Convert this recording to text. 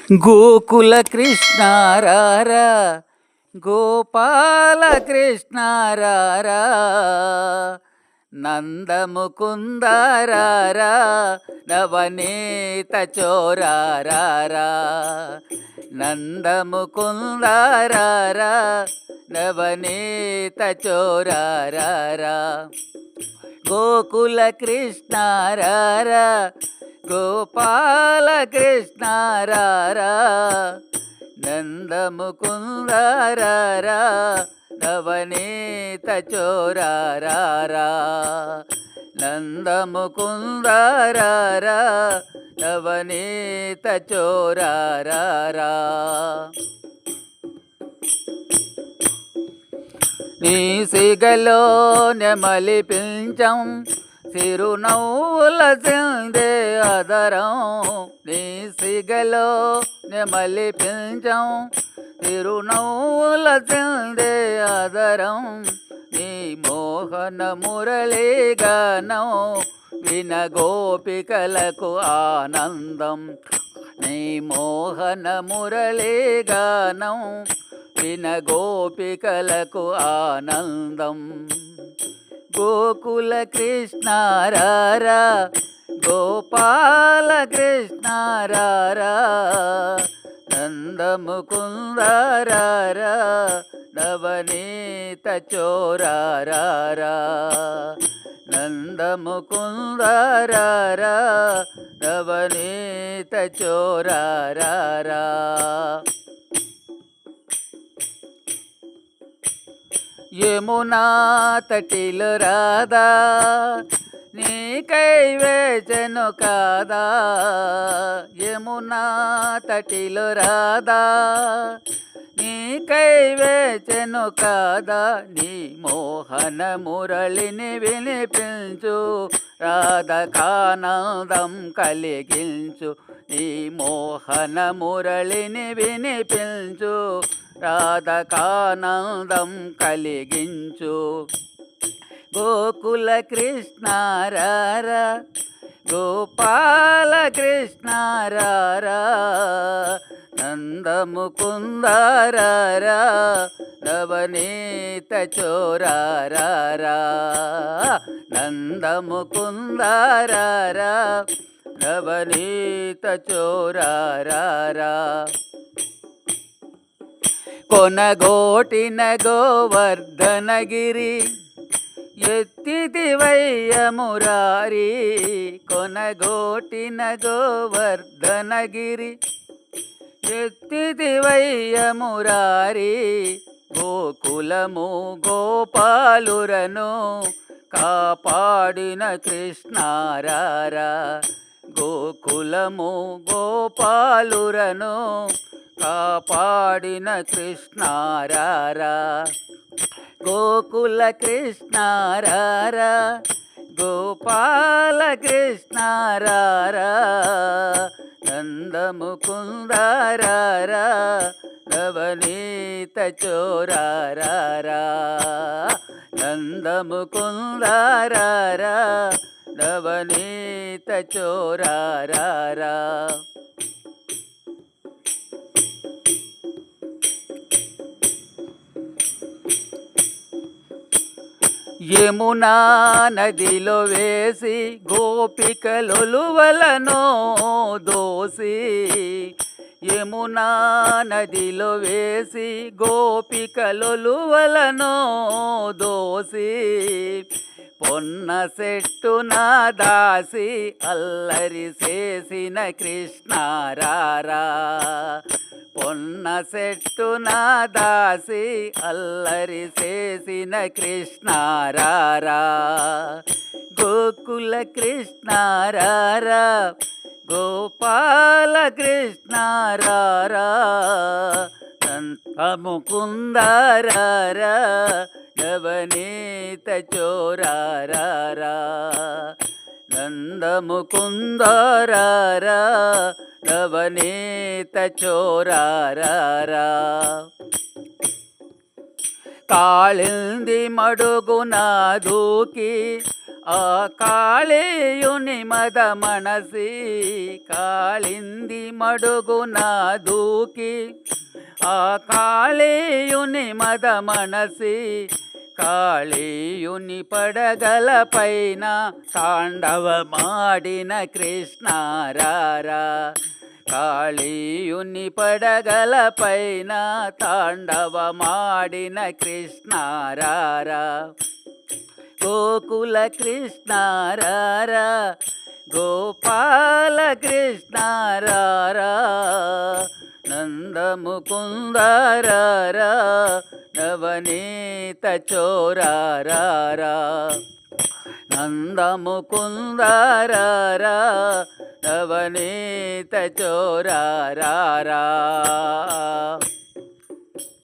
గోకుల కృష్ణ రారా, గోపాల కృష్ణ రారా, నందముకుంద రారా, నవనీత చోరా రారా, నందముకుంద రారా, నవనీత చోరా రారా. గోకుల కృష్ణ రారా, గోపాల కృష్ణ రారా, నందముకుంద రారా, నవనీత చోరా రారా, నందముకుంద రారా, నవనీత చోరా రారా. నీ సిగలో నెమలిపించం, చిరునవ్వుల చిందే అదరం. నీ సిగలో నెమలిపించం, చిరునవ్వుల చిందే అదరం. నీ మోహన మురళీగానం విన గోపికలకు ఆనందం. నీ మోహన మురళీగానం విన గోపికలకు ఆనందం. గోకుల కృష్ణ రారా, గోపాల కృష్ణ రారా, నందముకుంద రారా, నవనీత చోరా రారా, నందముకుంద రారా, నవనీత చోరా రారా. యమునా తటిలో రాధా, నీకై వేచెను కాదా. యమునా తటిలో రాధా, నీకై వేచెను కాదా. నీ మోహన మురళిని వినిపించు, రాధకానందం కలిగించు. నీ మోహన మురళిని వినిపించు, రాధకానందం కలిగించు. గోకుల కృష్ణ రారా, గోపాల కృష్ణ రారా, నందముకుంద రారా, నవనీత చోరా రారా, నందముకుంద రారా, నవనీత చోరా రారా. కొనగోటిన గోవర్ధనగిరి, ఎత్తిదివయ్య మురారి. కొనగోటిన గోవర్ధనగిరి, ఎత్తిదివయ్య మురారి. గోకులము గోపాలురను కాపాడిన కృష్ణ రారా, గోకులము గోపాలురను కాపాడిన కృష్ణ రారా. గోకుల కృష్ణ రారా, గోపాల కృష్ణ రారా, నందముకుంద రారా, నవనీత చోరా రారా, నందముకుంద రారా, నవనీత చోరా రారా. యమునా నదిలో వేసి గోపికలొలువలను దోసి. యమునా నదిలో వేసి గోపికలొలువలను దోసి. పొన్న చెట్టున దాసి అల్లరి చేసిన కృష్ణ రారా, పొన్న చెట్టున దాసి అల్లరి చేసిన కృష్ణ రారా. గోకుల కృష్ణ రారా, గోపాల కృష్ణ రారా, నందముకుంద రారా, నవనీత చోరా రారా, నందముకుంద రారా, నవనీత చోరా రారా. కాళింది మడుగున దూకి ఆ కాళీయుని మద మనసి కాళింది మడుగున దూకి ఆ కాళీయుని మద మనసి కాళీయుని పడగల పైన తాండవమాడిన కృష్ణారారా కాళీయుని పడగల పైన తాండవమాడిన కృష్ణారారా గోకుల కృష్ణారారా గోపాల కృష్ణారారా నందముకుందారారా నవనీత చోరారారా నందముకుందారారా నవనీత చోరారారా